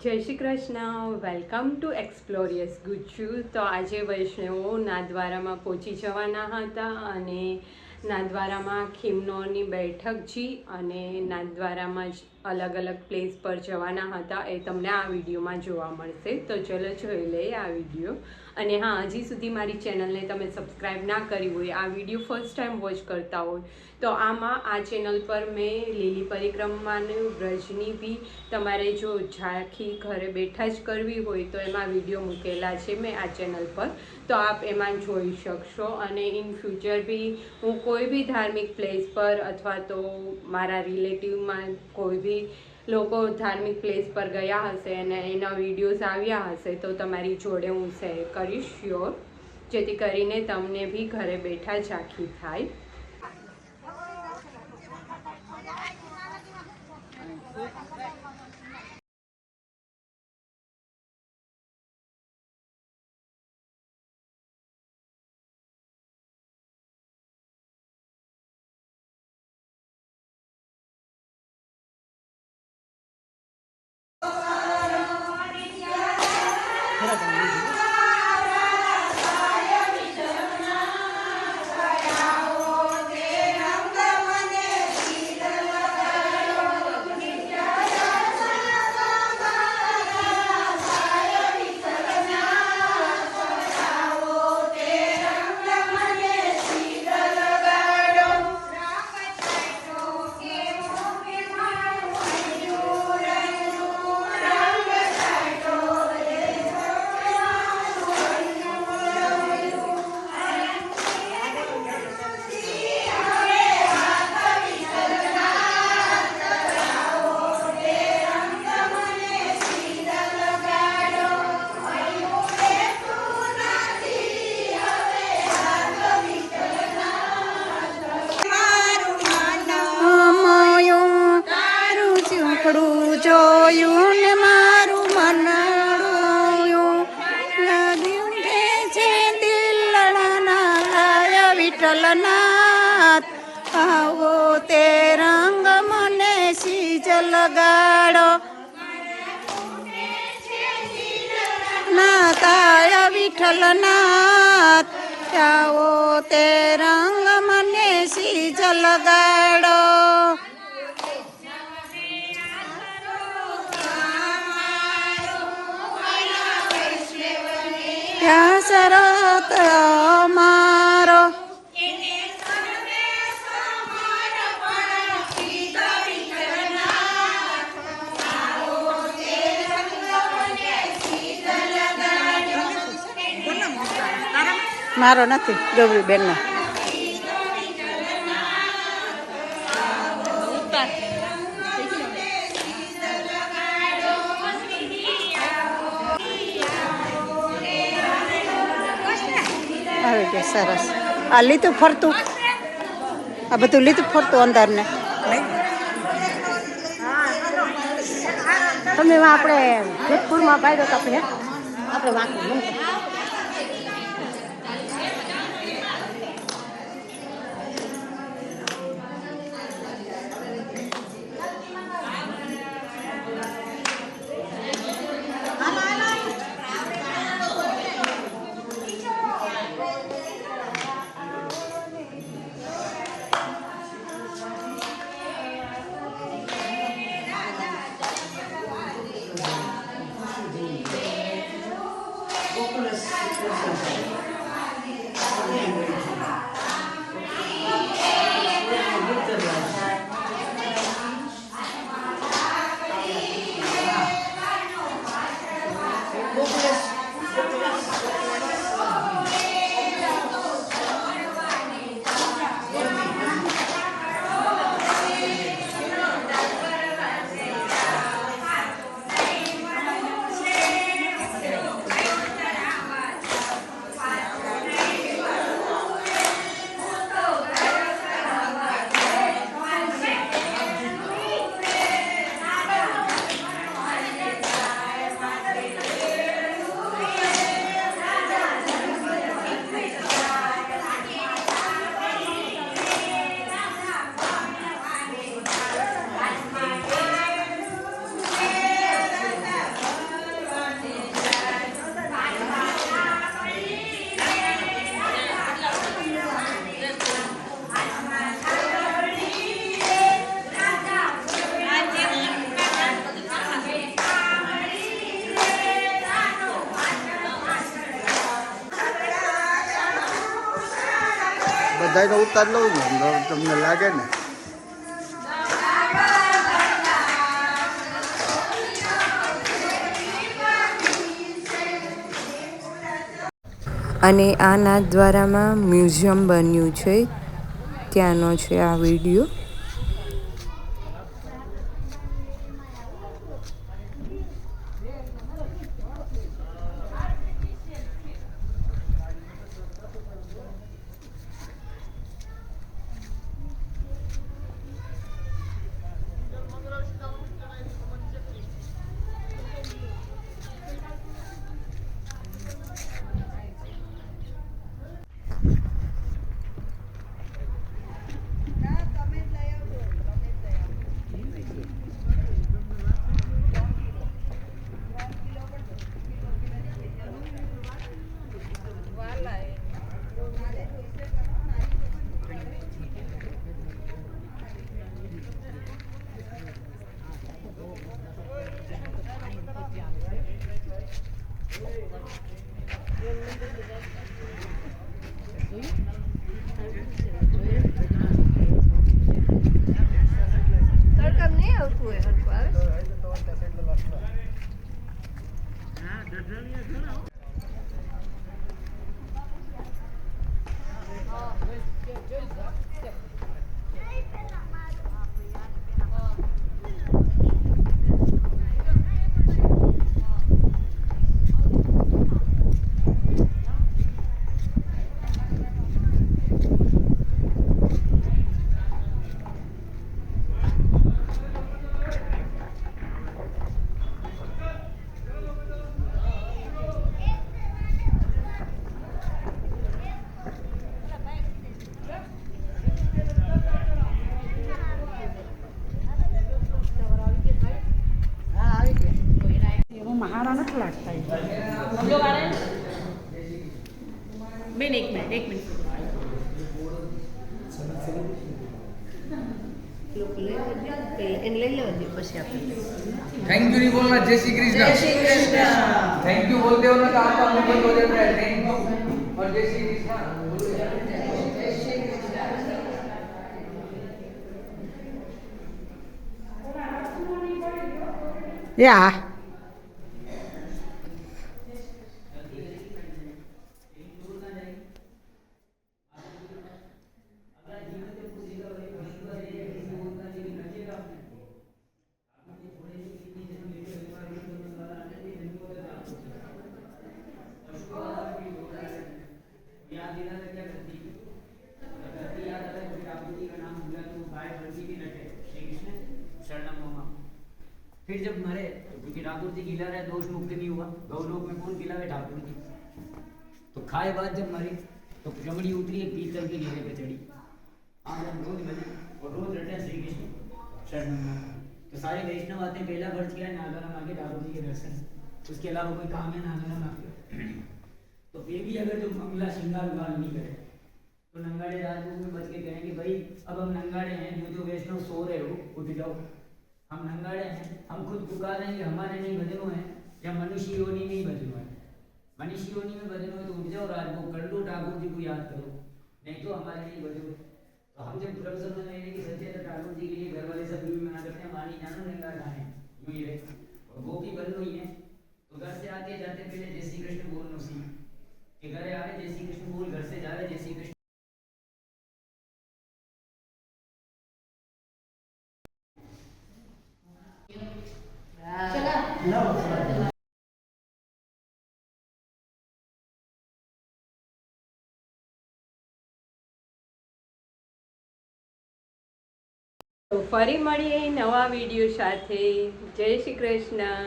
જય Shri Krishna, welcome to એક્સપ્લોરિયસ Gujju. તો આજે વૈષ્ણવો નાથદ્વારામાં પહોંચી જવાના હતા અને નાથદ્વારામાં ખીમનોરની બેઠક જી અને નાથદ્વારામાં જ અલગ અલગ પ્લેસ પર જવાના હતા. એ તમને આ વિડીયોમાં જોવા મળશે. તો ચલો જોઈ લઈએ આ વિડીયો. અને હા, હજી સુધી મારી ચેનલને તમે સબસ્ક્રાઈબ ના કરી હોય, આ વિડીયો ફર્સ્ટ ટાઈમ વોચ કરતા હોય તો આ ચેનલ પર મેં લીલી પરિક્રમાનું વ્રજની બી તમારે જો ઝાંખી ઘરે બેઠા જ કરવી હોય તો એમાં વિડીયો મૂકેલા છે મેં આ ચેનલ પર, તો આપ એમાં જોઈ શકશો. અને ઇન ફ્યુચર બી હું કોઈ બી ધાર્મિક પ્લેસ પર અથવા તો મારા રિલેટિવમાં કોઈ બી લોકો ધાર્મિક પ્લેસ પર ગયા હશે અને એના વિડીયોઝ આવ્યા હશે તો તમારી જોડે હું શેર કરીશ શ્યોર, જેથી કરીને તમને બી ઘરે બેઠા ઝાંખી થાય. જોયું ને મારું મનડું લાગ્યું છે દિલના લાય વિઠ્ઠલનાથ, આવો તે રંગ મને સીજ લગાડો નાતાય વિઠ્ઠલનાથ, આવો તે રંગ મને સીજ લગાડો. ત્યાં શરત અમારો મારો નથી, ગૌરીબેનનો. આવી ગયા, સરસ. આ લીધું ફરતું, આ બધું લીધું ફરતું અંદર ને તમે આપણે જોધપુરમાં પાડ્યો તો આપણે વાંકું બધાનો ઉતાર લઉં ને તમને લાગે ને. અને આ નાથદ્વારામાં મ્યુઝિયમ બન્યું છે, ત્યાંનો છે આ વિડીયો. મહાણા નથી લાગતા. બેન એક મિનિટ એને લઈ લેવા દે પછી આપણે थैंक यू नहीं बोलना, जय श्री कृष्ण। थैंक यू बोलते हो ना तो आपका मुंह बंद हो जाता है। थैंक यू और जय श्री कृष्ण। યા फिर जब मरे क्योंकि ठाकुर जी गिला रहे, दोष मुक्त नहीं हुआ, गौलोक में कौन गिलावे? ठाकुर जी। तो खाए बाद जब मरे तो चमड़ी उतरी, एक पीतल के घेरे पे चढ़ी। हम रोज भजन और रोज रटे श्री कृष्ण शरणम। तो सारे वैष्णव आते हैं, पहला खर्च किया है नागाराम आगे ठाकुर जी के दर्शन, उसके अलावा कोई काम है नागाराम आगे। तो ये भी अगर जो मंगला श्रृंगार उगार नहीं करे तो नंगाड़े राजपूत में बच के कहेंगे भाई अब हम नंगाड़े हैं, जो वैष्णव सो रहे हो उठ जाओ, हम नंगाड़े हैं, हम खुद पुकार रहे हैं कि हमारे नहीं भजनों हैं या मनुष्य योनि में ही भजनों है। मनुष्य योनि में भजनों है तो उठ जाओ, राजभोग कर लो, ठाकुर जी को याद करो, नहीं तो हमारे नहीं भजो। तो हम जब प्रवचन में लेने की सच्चे तो ठाकुर जी के लिए घर वाले सब यूं मना करते हैं, मानी जानो नंगाड़ खाए यूं ही रहे। और वो भी बंद हुई है तो घर से आते जाते पहले जय श्री कृष्ण बोलना सीख के घर आ रहे, जय श्री कृष्ण बोल, घर से जा रहे जय श्री कृष्ण। તો ફરી મળીએ નવા વિડીયો સાથે. જય શ્રી કૃષ્ણ.